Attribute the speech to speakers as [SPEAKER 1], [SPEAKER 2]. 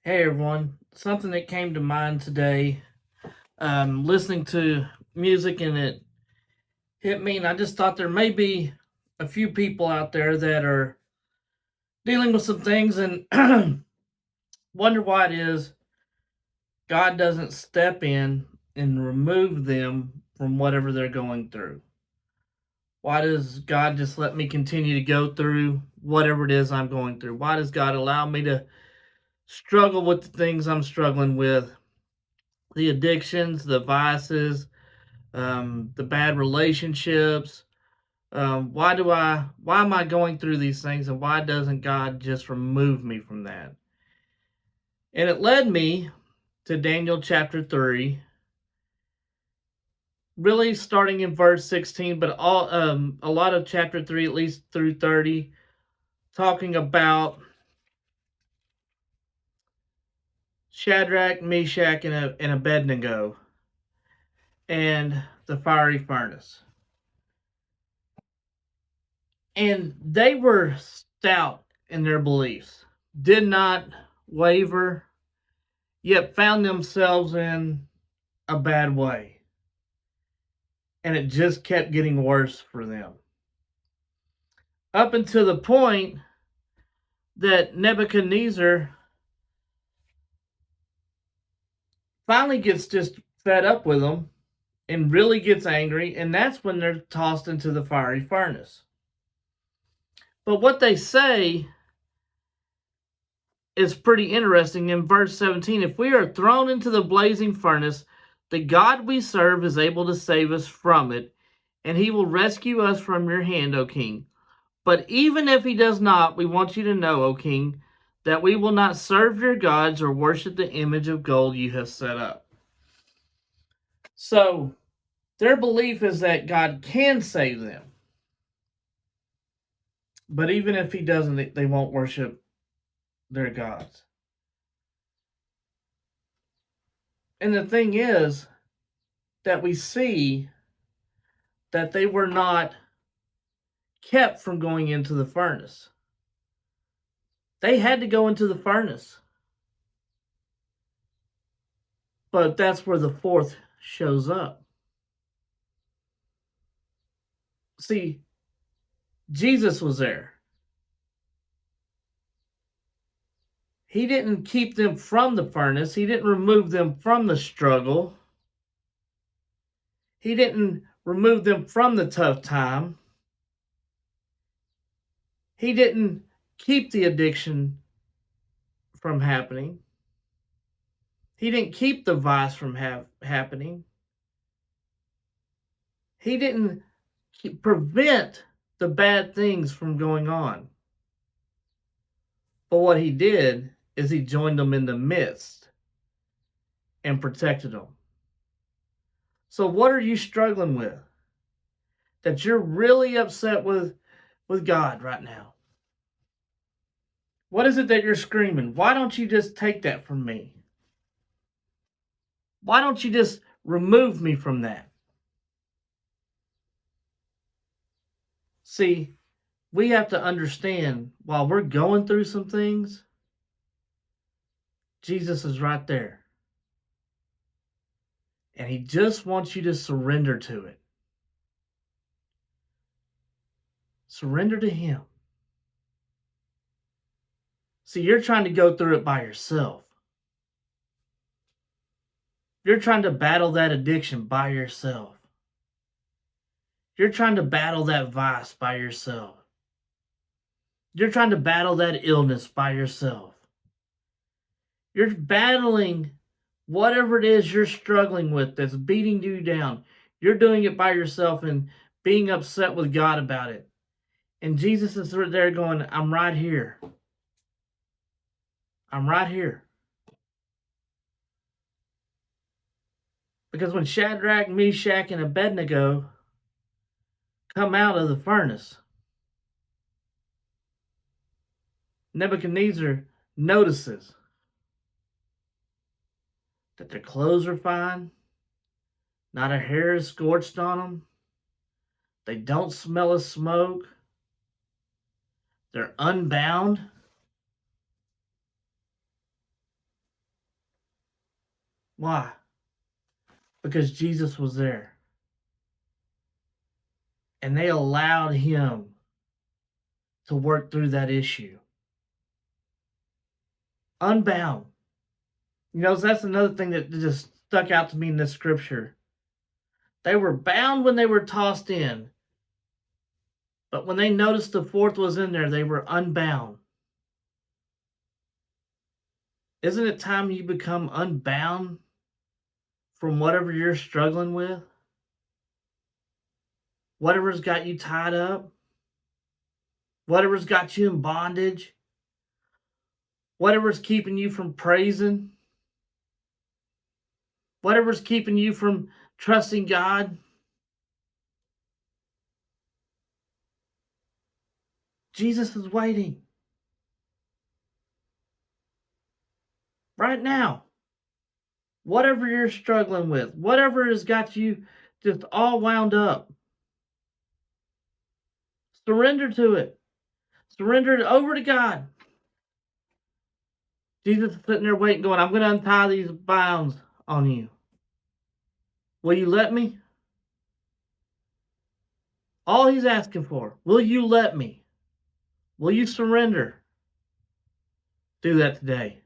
[SPEAKER 1] Hey everyone, something that came to mind today, listening to music and it hit me, and I just thought there may be a few people out there that are dealing with some things and wonder why it is God doesn't step in and remove them from whatever they're going through. Why does God just let me continue to go through whatever it is I'm going through? Why does God allow me to struggle with the things I'm struggling with? The addictions, the vices, the bad relationships. Why am I going through these things, and why doesn't God just remove me from that? And it led me to Daniel chapter 3, really starting in verse 16, but a lot of chapter 3, at least through 30, talking about Shadrach, Meshach, and Abednego and the fiery furnace. And they were stout in their beliefs, did not waver, yet found themselves in a bad way. And it just kept getting worse for them. Up until the point that Nebuchadnezzar finally gets just fed up with them and really gets angry, and that's when they're tossed into the fiery furnace. But what they say is pretty interesting in verse 17. If we are thrown into the blazing furnace, the God we serve is able to save us from it, and he will rescue us from your hand, O king. But even if he does not, we want you to know, O king, that we will not serve your gods or worship the image of gold you have set up. So, their belief is that God can save them. But even if he doesn't, they won't worship their gods. And the thing is that we see that they were not kept from going into the furnace. They had to go into the furnace. But that's where the fourth shows up. See, Jesus was there. He didn't keep them from the furnace. He didn't remove them from the struggle. He didn't remove them from the tough time. He didn't keep the addiction from happening. He didn't keep the vice from happening. He didn't prevent the bad things from going on. But what he did is he joined them in the midst and protected them. So what are you struggling with that you're really upset with God right now? What is it that you're screaming? Why don't you just take that from me? Why don't you just remove me from that? See, we have to understand while we're going through some things, Jesus is right there. And he just wants you to surrender to it. Surrender to him. See, you're trying to go through it by yourself. You're trying to battle that addiction by yourself. You're trying to battle that vice by yourself. You're trying to battle that illness by yourself. You're battling whatever it is you're struggling with that's beating you down. You're doing it by yourself and being upset with God about it. And Jesus is there going, I'm right here. I'm right here. Because when Shadrach, Meshach, and Abednego come out of the furnace, Nebuchadnezzar notices that their clothes are fine, not a hair is scorched on them, they don't smell of smoke, they're unbound. Why? Because Jesus was there. And they allowed him to work through that issue. Unbound. You know, that's another thing that just stuck out to me in this scripture. They were bound when they were tossed in, but when they noticed the fourth was in there, they were unbound. Isn't it time you become unbound from whatever you're struggling with? Whatever's got you tied up? Whatever's got you in bondage? Whatever's keeping you from praising? Whatever's keeping you from trusting God? Jesus is waiting. Right now. Whatever you're struggling with, whatever has got you just all wound up, surrender to it. Surrender it over to God. Jesus is sitting there waiting, going, I'm going to untie these bounds on you. Will you let me? All he's asking for, will you let me? Will you surrender? Do that today.